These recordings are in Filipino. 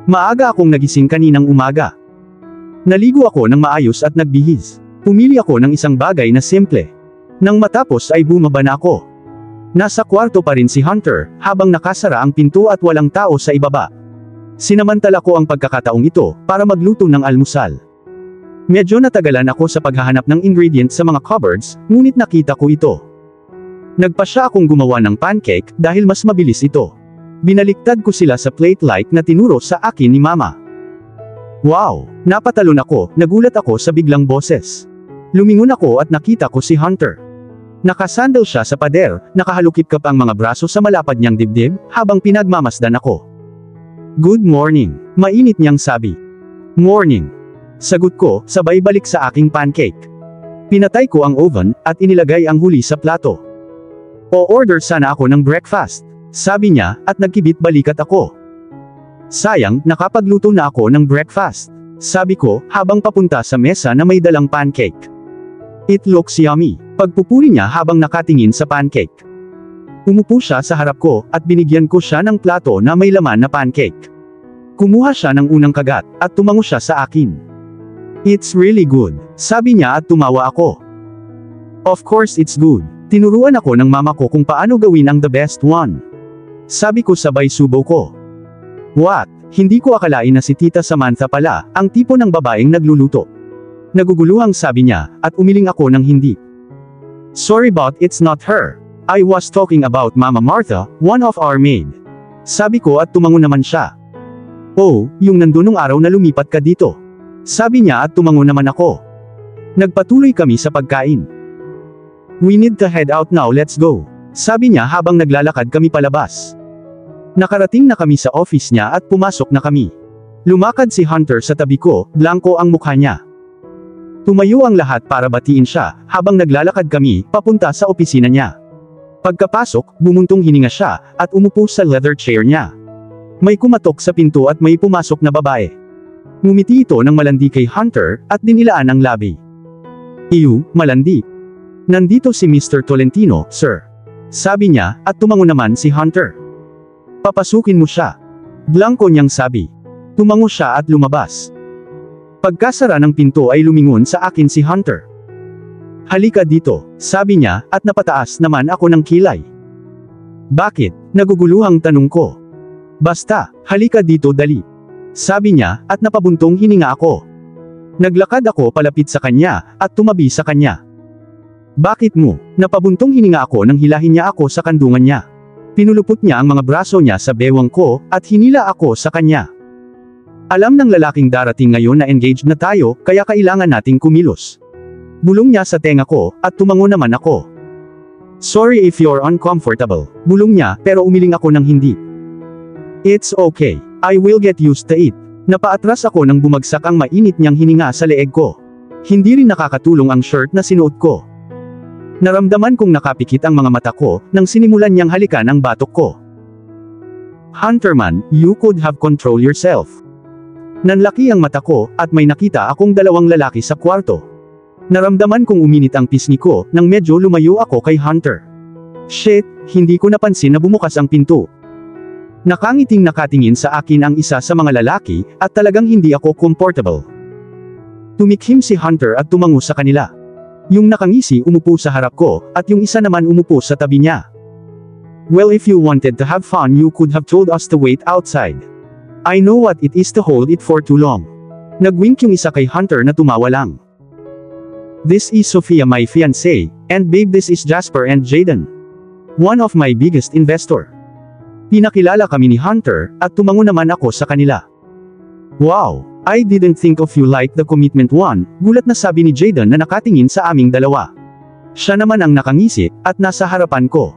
Maaga akong nagising kaninang umaga. Naligo ako ng maayos at nagbihis. Pumili ako ng isang bagay na simple. Nang matapos ay bumaba na ako. Nasa kwarto pa rin si Hunter, habang nakasara ang pinto at walang tao sa ibaba. Sinamantala ko ang pagkakataong ito, para magluto ng almusal. Medyo natagalan ako sa paghahanap ng ingredients sa mga cupboards, ngunit nakita ko ito. Nagpasya akong gumawa ng pancake, dahil mas mabilis ito. Binaliktad ko sila sa plate-like na tinuro sa akin ni Mama. Wow! Napatalon ako, nagulat ako sa biglang boses. Lumingon ako at nakita ko si Hunter. Nakasandal siya sa pader, nakahalukip-kap ang mga braso sa malapad niyang dibdib, habang pinagmamasdan ako. Good morning, mainit niyang sabi. Morning. Sagot ko, sabay balik sa aking pancake. Pinatay ko ang oven, at inilagay ang huli sa plato. O-order sana ako ng breakfast, sabi niya, at nagkibit balikat ako. Sayang, nakapagluto na ako ng breakfast, sabi ko, habang papunta sa mesa na may dalang pancake. It looks yummy, pagpupuri niya habang nakatingin sa pancake. Umupo siya sa harap ko, at binigyan ko siya ng plato na may laman na pancake. Kumuha siya ng unang kagat, at tumango siya sa akin. It's really good, sabi niya at tumawa ako. Of course it's good. Tinuruan ako ng mama ko kung paano gawin ang the best one. Sabi ko sabay subo ko. What? Hindi ko akalain na si Tita Samantha pala, ang tipo ng babaeng nagluluto. Naguguluhang sabi niya, at umiling ako ng hindi. Sorry but it's not her. I was talking about Mama Martha, one of our maid. Sabi ko at tumango naman siya. Oh, yung nandunong araw na lumipat ka dito. Sabi niya at tumango naman ako. Nagpatuloy kami sa pagkain. We need to head out now, let's go. Sabi niya habang naglalakad kami palabas. Nakarating na kami sa office niya at pumasok na kami. Lumakad si Hunter sa tabi ko, blanko ang mukha niya. Tumayo ang lahat para batiin siya, habang naglalakad kami, papunta sa opisina niya. Pagkapasok, bumuntong hininga siya, at umupo sa leather chair niya. May kumatok sa pinto at may pumasok na babae. Ngumiti ito ng malandi kay Hunter, at dinilaan ang labi. Iyu, malandi. Nandito si Mr. Tolentino, sir. Sabi niya, at tumango naman si Hunter. Papasukin mo siya. Blanko niyang sabi. Tumango siya at lumabas. Pagkasara ng pinto ay lumingon sa akin si Hunter. Halika dito, sabi niya, at napataas naman ako ng kilay. Bakit? Naguguluhang tanong ko. Basta, halika dito dali. Sabi niya, at napabuntong hininga ako. Naglakad ako palapit sa kanya, at tumabi sa kanya. Bakit mo? Napabuntong hininga ako nang hilahin niya ako sa kandungan niya. Pinulupot niya ang mga braso niya sa bewang ko, at hinila ako sa kanya. Alam ng lalaking darating ngayon na engaged na tayo, kaya kailangan nating kumilos. Bulong niya sa tenga ko, at tumango naman ako. Sorry if you're uncomfortable. Bulong niya, pero umiling ako ng hindi. It's okay. I will get used to it. Napaatras ako nang bumagsak ang mainit niyang hininga sa leeg ko. Hindi rin nakakatulong ang shirt na sinuot ko. Naramdaman kong nakapikit ang mga mata ko, nang sinimulan niyang halikan ang batok ko. Hunterman, you could have control yourself. Nanlaki ang mata ko, at may nakita akong dalawang lalaki sa kwarto. Naramdaman kong uminit ang pisngi ko, nang medyo lumayo ako kay Hunter. Shit, hindi ko napansin na bumukas ang pinto. Nakangiting nakatingin sa akin ang isa sa mga lalaki, at talagang hindi ako comfortable. Tumikhim si Hunter at tumango sa kanila. Yung nakangisi umupo sa harap ko, at yung isa naman umupo sa tabi niya. Well, if you wanted to have fun you could have told us to wait outside. I know what it is to hold it for too long. Nagwink yung isa kay Hunter na tumawa lang. This is Sophia, my fiancé, and babe, this is Jasper and Jaden. One of my biggest investor. Pinakilala kami ni Hunter, at tumango naman ako sa kanila. Wow! I didn't think of you like the commitment one, gulat na sabi ni Jaden na nakatingin sa aming dalawa. Siya naman ang nakangisi, at nasa harapan ko.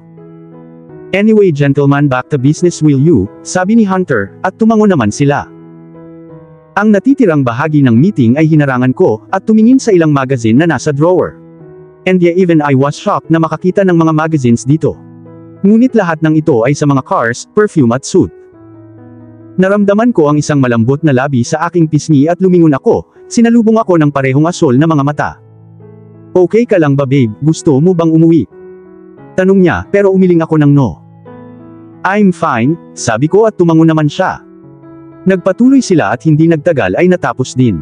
Anyway gentlemen, back to business will you, sabi ni Hunter, at tumango naman sila. Ang natitirang bahagi ng meeting ay hinarangan ko, at tumingin sa ilang magazine na nasa drawer. And yeah, even I was shocked na makakita ng mga magazines dito. Ngunit lahat ng ito ay sa mga cars, perfume at suit. Naramdaman ko ang isang malambot na labi sa aking pisngi at lumingon ako, sinalubong ako ng parehong asol na mga mata. Okay ka lang ba babe, gusto mo bang umuwi? Tanong niya, pero umiling ako ng no. I'm fine, sabi ko at tumango naman siya. Nagpatuloy sila at hindi nagtagal ay natapos din.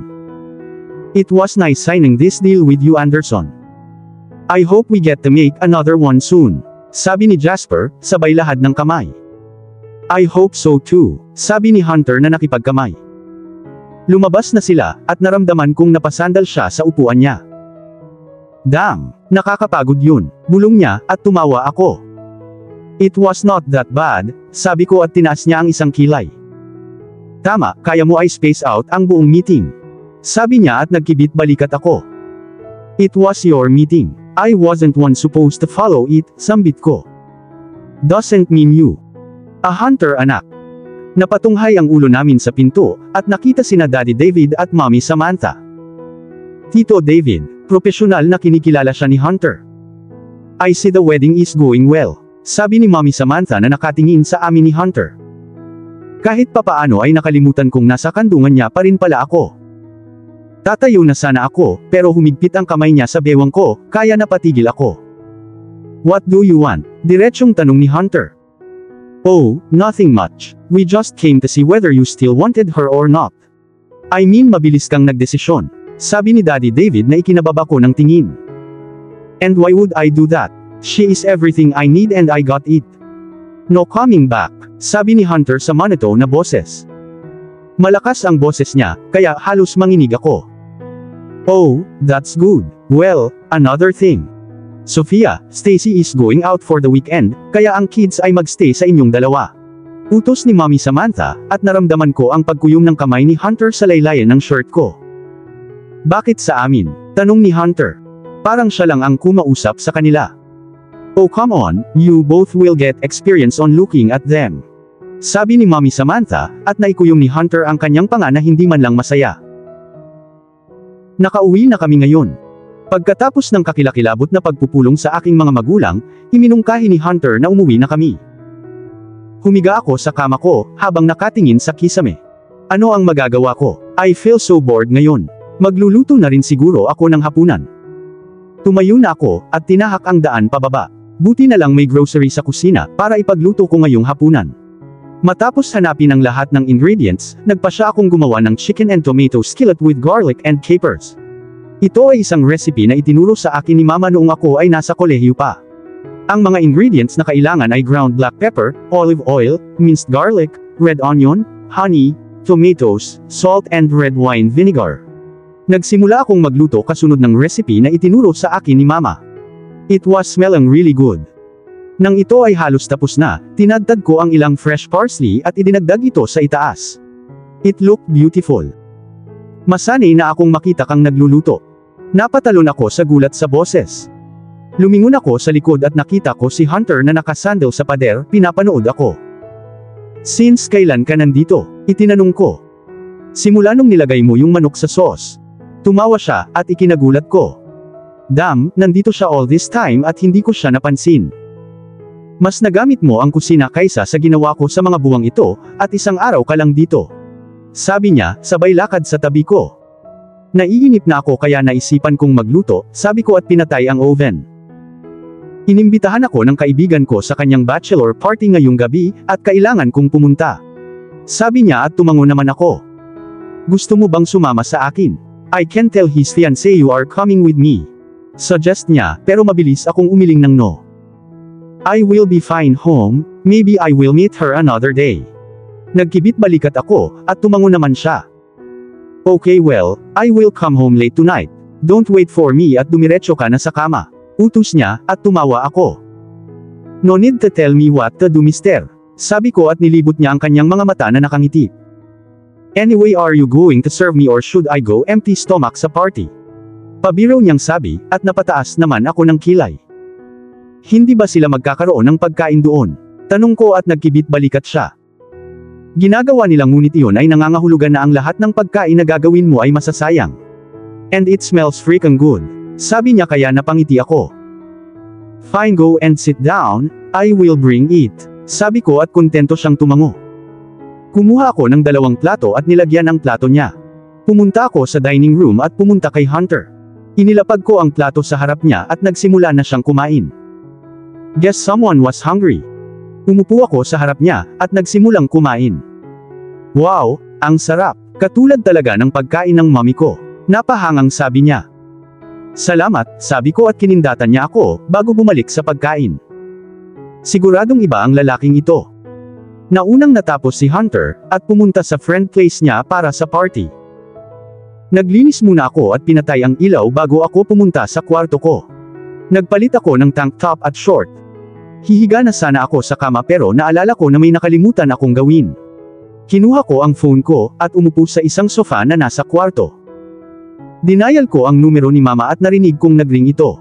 It was nice signing this deal with you, Anderson. I hope we get to make another one soon. Sabi ni Jasper, sabay lahad ng kamay. I hope so too, sabi ni Hunter na nakipagkamay. Lumabas na sila, at naramdaman kong napasandal siya sa upuan niya. Damn, nakakapagod yun, bulong niya, at tumawa ako. It was not that bad, sabi ko at tinaas niya ang isang kilay. Tama, kaya mo ay space out ang buong meeting. Sabi niya at nagkibit balikat ako. It was your meeting. I wasn't one supposed to follow it, sambit ko. Doesn't mean you. A Hunter, anak. Napatunghay ang ulo namin sa pinto, at nakita sina Daddy David at Mommy Samantha. Tito David, profesional na kinikilala siya ni Hunter. I see the wedding is going well, sabi ni Mommy Samantha na nakatingin sa amin ni Hunter. Kahit papaano ay nakalimutan kong nasa kandungan niya pa rin pala ako. Tatayo na sana ako, pero humigpit ang kamay niya sa bewang ko, kaya napatigil ako. What do you want? Diretsyong tanong ni Hunter. Oh, nothing much. We just came to see whether you still wanted her or not. I mean mabilis kang nagdesisyon, sabi ni Daddy David na ikinababa ko ng tingin. And why would I do that? She is everything I need and I got it. No coming back, sabi ni Hunter sa monotone na boses. Malakas ang boses niya, kaya halos manginig ako. Oh, that's good. Well, another thing. Sophia, Stacy is going out for the weekend, kaya ang kids ay magstay sa inyong dalawa. Utos ni Mommy Samantha, at naramdaman ko ang pagkuyom ng kamay ni Hunter sa laylayan ng shirt ko. Bakit sa amin? Tanong ni Hunter. Parang siya lang ang kumausap sa kanila. Oh come on, you both will get experience on looking at them. Sabi ni Mommy Samantha, at naikuyom ni Hunter ang kanyang panga na hindi man lang masaya. Nakauwi na kami ngayon. Pagkatapos ng kakilakilabot na pagpupulong sa aking mga magulang, iminungkahi ni Hunter na umuwi na kami. Humiga ako sa kama ko, habang nakatingin sa kisame. Ano ang magagawa ko? I feel so bored ngayon. Magluluto na rin siguro ako ng hapunan. Tumayo na ako, at tinahak ang daan pababa. Buti na lang may grocery sa kusina, para ipagluto ko ngayong hapunan. Matapos hanapin ang lahat ng ingredients, nagpasya akong gumawa ng chicken and tomato skillet with garlic and capers. Ito ay isang recipe na itinuro sa akin ni Mama noong ako ay nasa kolehiyo pa. Ang mga ingredients na kailangan ay ground black pepper, olive oil, minced garlic, red onion, honey, tomatoes, salt and red wine vinegar. Nagsimula akong magluto kasunod ng recipe na itinuro sa akin ni Mama. It was smelling really good. Nang ito ay halos tapos na, tinadtad ko ang ilang fresh parsley at idinagdag ito sa itaas. It looked beautiful. Masanay na akong makita kang nagluluto. Napatalon ako sa gulat sa boses. Lumingon ako sa likod at nakita ko si Hunter na nakasandal sa pader, pinapanood ako. Since kailan ka nandito? Itinanong ko. Simula nung nilagay mo yung manok sa sauce. Tumawa siya, at ikinagulat ko. Damn, nandito siya all this time at hindi ko siya napansin. Mas nagamit mo ang kusina kaysa sa ginawa ko sa mga buwang ito, at isang araw ka lang dito. Sabi niya, sabay lakad sa tabi ko. Naiinip na ako kaya naisipan kong magluto, sabi ko at pinatay ang oven. Inimbitahan ako ng kaibigan ko sa kanyang bachelor party ngayong gabi, at kailangan kong pumunta. Sabi niya at tumango naman ako. Gusto mo bang sumama sa akin? I can tell his fiancé you are coming with me. Suggest niya, pero mabilis akong umiling ng no. I will be fine home, maybe I will meet her another day. Nagkibit balikat ako, at tumango naman siya. Okay well, I will come home late tonight. Don't wait for me at dumiretso ka na sa kama. Utos niya, at tumawa ako. No need to tell me what to do mister. Sabi ko at nilibot niya ang kanyang mga mata na nakangiti. Anyway are you going to serve me or should I go empty stomach sa party? Pabiro niyang sabi, at napataas naman ako ng kilay. Hindi ba sila magkakaroon ng pagkain doon? Tanong ko at nagkibit balikat siya. Ginagawa nilang ngunit iyon ay nangangahulugan na ang lahat ng pagkain na gagawin mo ay masasayang. And it smells freaking good. Sabi niya kaya napangiti ako. Fine go and sit down, I will bring it. Sabi ko at kontento siyang tumango. Kumuha ako ng 2 plato at nilagyan ang plato niya. Pumunta ako sa dining room at pumunta kay Hunter. Inilapag ko ang plato sa harap niya at nagsimula na siyang kumain. Guess someone was hungry. Umupo ako sa harap niya, at nagsimulang kumain. Wow, Ang sarap, katulad talaga ng pagkain ng mommy ko. Napahangang sabi niya. Salamat, sabi ko at kinindatan niya ako, bago bumalik sa pagkain. Siguradong iba ang lalaking ito. Naunang natapos si Hunter, at pumunta sa friend place niya para sa party. Naglinis muna ako at pinatay ang ilaw bago ako pumunta sa kwarto ko. Nagpalit ako ng tank top at short. Hihiga na sana ako sa kama pero naalala ko na may nakalimutan akong gawin. Kinuha ko ang phone ko, at umupo sa isang sofa na nasa kwarto. Dinayal ko ang numero ni mama at narinig kong nagring ito.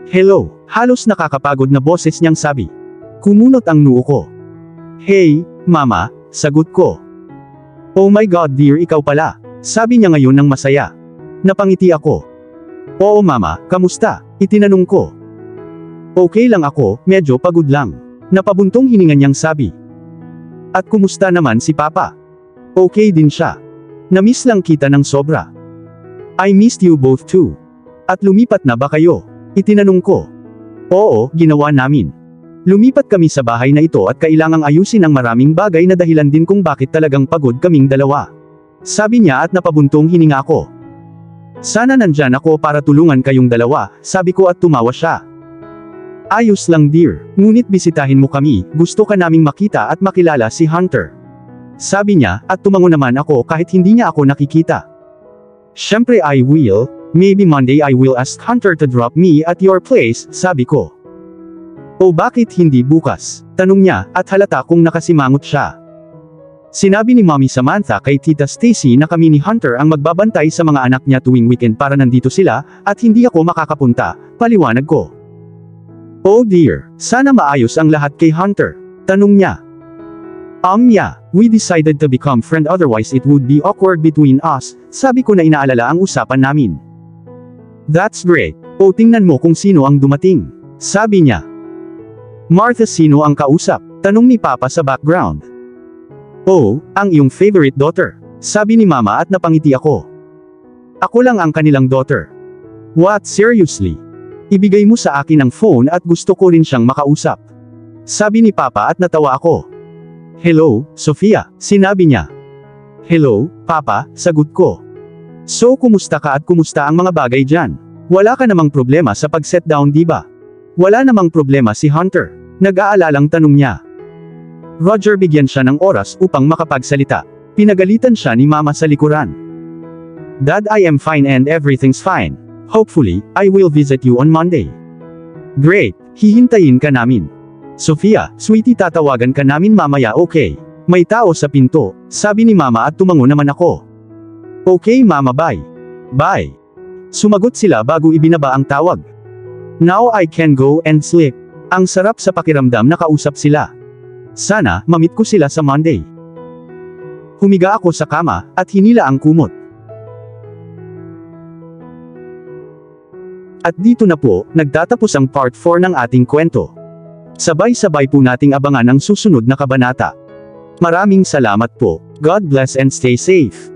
Hello, halos nakakapagod na boses niyang sabi. Kumunot ang noo ko. Hey, mama, sagot ko. Oh my God dear, ikaw pala, sabi niya ngayon ng masaya. Napangiti ako. Oo mama, kamusta? Itinanong ko. Okay lang ako, medyo pagod lang. Napabuntong hininga niyang sabi. At kumusta naman si papa? Okay din siya. Namiss lang kita ng sobra. I missed you both too. At lumipat na ba kayo? Itinanong ko. Oo, ginawa namin. Lumipat kami sa bahay na ito at kailangang ayusin ang maraming bagay na dahilan din kung bakit talagang pagod kaming dalawa. Sabi niya at napabuntong hininga ako. Sana nandyan ako para tulungan kayong dalawa, sabi ko at tumawa siya. Ayos lang dear, ngunit bisitahin mo kami, gusto ka naming makita at makilala si Hunter. Sabi niya, at tumango naman ako kahit hindi niya ako nakikita. Syempre I will, maybe Monday I will ask Hunter to drop me at your place, sabi ko. O bakit hindi bukas? Tanong niya, at halata kong nakasimangot siya. Sinabi ni Mommy Samantha kay Tita Stacy na kami ni Hunter ang magbabantay sa mga anak niya tuwing weekend para nandito sila, at hindi ako makakapunta, paliwanag ko. Oh dear, sana maayos ang lahat kay Hunter. Tanong niya. Yeah, we decided to become friend otherwise it would be awkward between us, sabi ko na inaalala ang usapan namin. That's great. O tingnan mo kung sino ang dumating. Sabi niya. Martha, sino ang kausap? Tanong ni Papa sa background. Oh, ang iyong favorite daughter. Sabi ni Mama at napangiti ako. Ako lang ang kanilang daughter. What, seriously? Ibigay mo sa akin ang phone at gusto ko rin siyang makausap. Sabi ni Papa at natawa ako. Hello, Sofia, sinabi niya. Hello, Papa, sagot ko. So kumusta ka at kumusta ang mga bagay dyan? Wala ka namang problema sa pag-set down diba? Wala namang problema si Hunter. Nag-aalalang tanong niya. Roger, bigyan siya ng oras upang makapagsalita. Pinagalitan siya ni Mama sa likuran. Dad, I am fine and everything's fine. Hopefully, I will visit you on Monday. Great, hihintayin ka namin. Sofia, sweetie, tatawagan ka namin mamaya, okay? May tao sa pinto, sabi ni Mama at tumango naman ako. Okay Mama, bye. Bye. Sumagot sila bago ibinaba ang tawag. Now I can go and sleep. Ang sarap sa pakiramdam na kausap sila. Sana, mamit ko sila sa Monday. Humiga ako sa kama, at hinila ang kumot. At dito na po, nagtatapos ang part 4 ng ating kwento. Sabay-sabay po nating abangan ang susunod na kabanata. Maraming salamat po. God bless and stay safe.